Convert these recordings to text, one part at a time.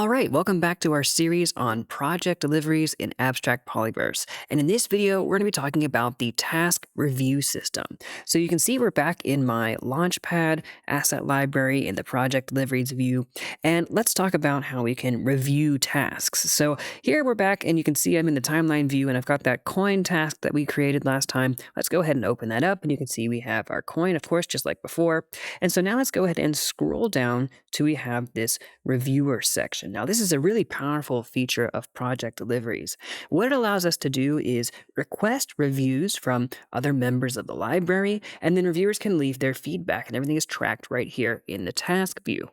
All right, welcome back to our series on project deliveries in Abstract Polyverse. And in this video, we're going to be talking about the task review system. So you can see we're back in my Launchpad asset library in the project deliveries view. And let's talk about how we can review tasks. So here we're back and you can see I'm in the timeline view and I've got that coin task that we created last time. Let's go ahead and open that up and you can see we have our coin, of course, just like before. And so now let's go ahead and scroll down till we have this reviewer section. Now, this is a really powerful feature of project deliveries. What it allows us to do is request reviews from other members of the library, and then reviewers can leave their feedback, and everything is tracked right here in the task view.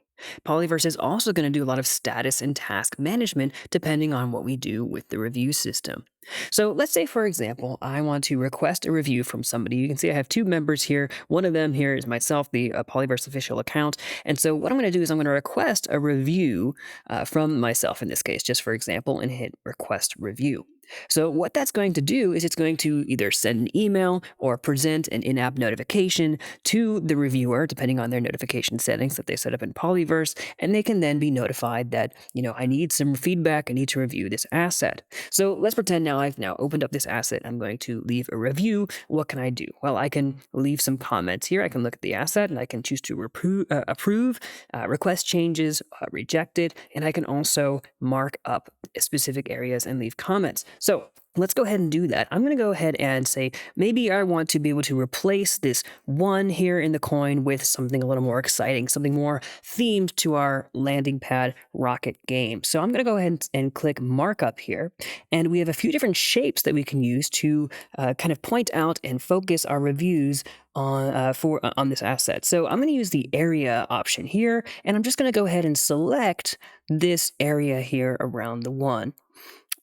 Polyverse is also going to do a lot of status and task management depending on what we do with the review system. So let's say, for example, I want to request a review from somebody. You can see I have two members here. One of them here is myself, the Polyverse official account. And so what I'm going to do is I'm going to request a review from myself in this case, just for example, and hit request review. So what that's going to do is it's going to either send an email or present an in-app notification to the reviewer, depending on their notification settings that they set up in Polyverse, and they can then be notified that, I need some feedback, I need to review this asset. So let's pretend now I've opened up this asset, I'm going to leave a review. What can I do? Well, I can leave some comments here. I can look at the asset and I can choose to approve, request changes, reject it, and I can also mark up specific areas and leave comments. So let's go ahead and do that. I'm going to go ahead and say, maybe I want to be able to replace this one here in the coin with something a little more exciting, something more themed to our landing pad rocket game. So I'm going to go ahead and click Markup here. And we have a few different shapes that we can use to kind of point out and focus our reviews on this asset. So I'm going to use the area option here, and I'm just going to go ahead and select this area here around the one.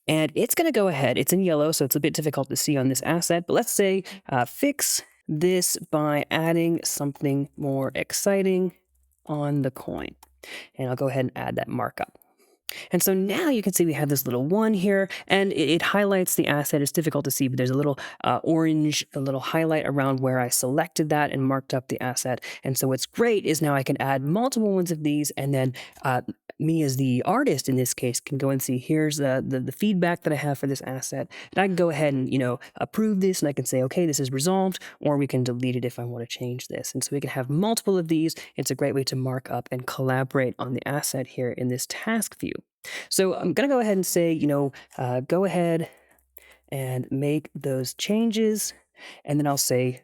And it's going to go ahead, it's in yellow, so it's a bit difficult to see on this asset, but let's say fix this by adding something more exciting on the coin. And I'll go ahead and add that markup. And so now you can see we have this little one here, and it highlights the asset. It's difficult to see, but there's a little orange, a little highlight around where I selected that and marked up the asset. And so what's great is now I can add multiple ones of these, and then me as the artist in this case can go and see here's the feedback that I have for this asset. And I can go ahead and, approve this, and I can say, okay, this is resolved, or we can delete it if I want to change this. And so we can have multiple of these. It's a great way to mark up and collaborate on the asset here in this task view. So I'm going to go ahead and say, go ahead and make those changes, and then I'll say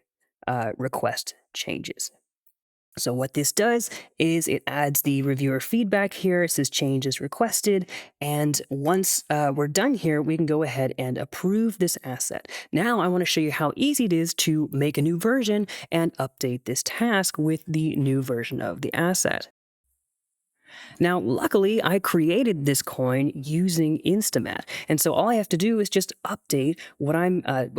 request changes. So what this does is it adds the reviewer feedback here. It says changes requested. And once we're done here, we can go ahead and approve this asset. Now I want to show you how easy it is to make a new version and update this task with the new version of the asset. Now, luckily, I created this coin using Instamat. And so all I have to do is just update what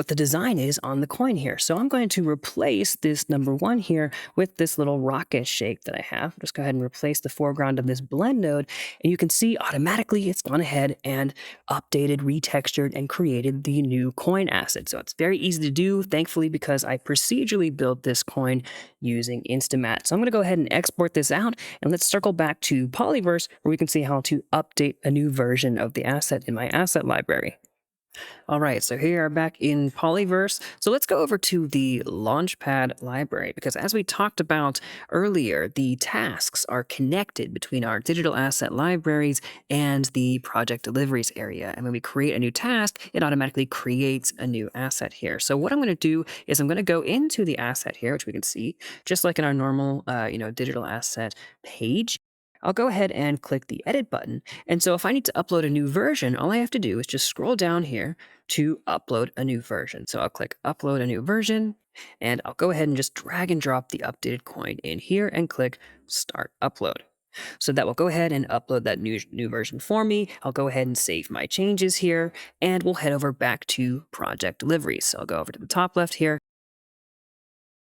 the design is on the coin here. So I'm going to replace this number one here with this little rocket shape that I have. Just go ahead and replace the foreground of this blend node. And you can see automatically it's gone ahead and updated, retextured, and created the new coin asset. So it's very easy to do, thankfully, because I procedurally built this coin using Instamat. So I'm going to go ahead and export this out, and let's circle back to Polyverse, where we can see how to update a new version of the asset in my asset library. All right, so here we are back in Polyverse. So let's go over to the Launchpad library, because as we talked about earlier, the tasks are connected between our digital asset libraries and the project deliveries area. And when we create a new task, it automatically creates a new asset here. So what I'm going to do is I'm going to go into the asset here, which we can see just like in our normal, digital asset page. I'll go ahead and click the edit button. And so if I need to upload a new version, all I have to do is just scroll down here to upload a new version. So I'll click upload a new version, and I'll go ahead and just drag and drop the updated coin in here and click start upload. So that will go ahead and upload that new version for me. I'll go ahead and save my changes here, and we'll head over back to project deliveries. So I'll go over to the top left here.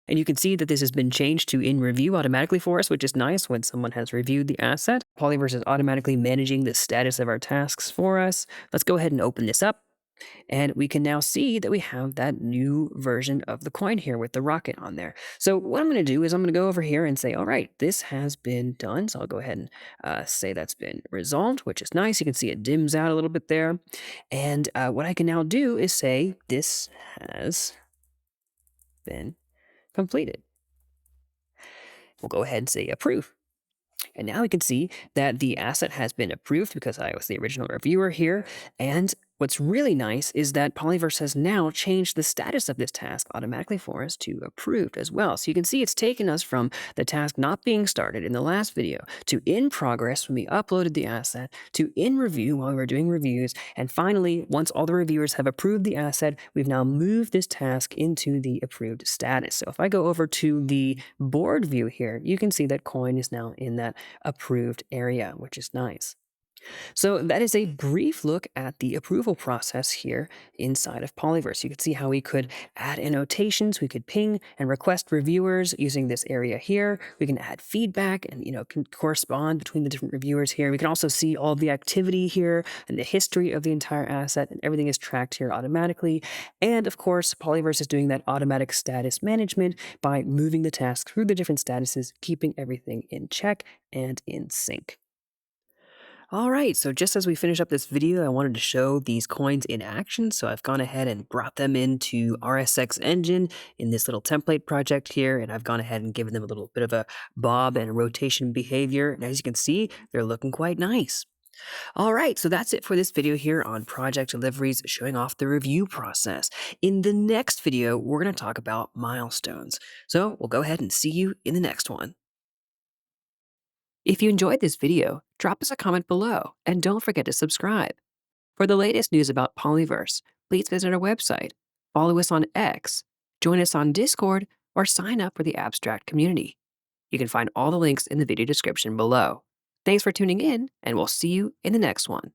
And you can see that this has been changed to in review automatically for us, which is nice when someone has reviewed the asset. Polyverse is automatically managing the status of our tasks for us. Let's go ahead and open this up. And we can now see that we have that new version of the coin here with the rocket on there. So what I'm going to do is I'm going to go over here and say, all right, this has been done. So I'll go ahead and say that's been resolved, which is nice. You can see it dims out a little bit there. And what I can now do is say this has been completed. We'll go ahead and say approve. And now we can see that the asset has been approved because I was the original reviewer here. And what's really nice is that Polyverse has now changed the status of this task automatically for us to approved as well. So you can see it's taken us from the task not being started in the last video to in progress when we uploaded the asset to in review while we were doing reviews. And finally, once all the reviewers have approved the asset, we've now moved this task into the approved status. So if I go over to the board view here, you can see that coin is now in that approved area, which is nice. So that is a brief look at the approval process here inside of Polyverse. You could see how we could add annotations, we could ping and request reviewers using this area here. We can add feedback and can correspond between the different reviewers here. We can also see all the activity here and the history of the entire asset, and everything is tracked here automatically. And of course, Polyverse is doing that automatic status management by moving the task through the different statuses, keeping everything in check and in sync. All right, so just as we finish up this video, I wanted to show these coins in action. So I've gone ahead and brought them into RSX Engine in this little template project here, and I've gone ahead and given them a little bit of a bob and rotation behavior. And as you can see, they're looking quite nice. All right, so that's it for this video here on Project Deliveries, showing off the review process. In the next video, we're going to talk about milestones. So we'll go ahead and see you in the next one. If you enjoyed this video, drop us a comment below and don't forget to subscribe. For the latest news about Polyverse, please visit our website, follow us on X, join us on Discord, or sign up for the Abstract community. You can find all the links in the video description below. Thanks for tuning in, and we'll see you in the next one.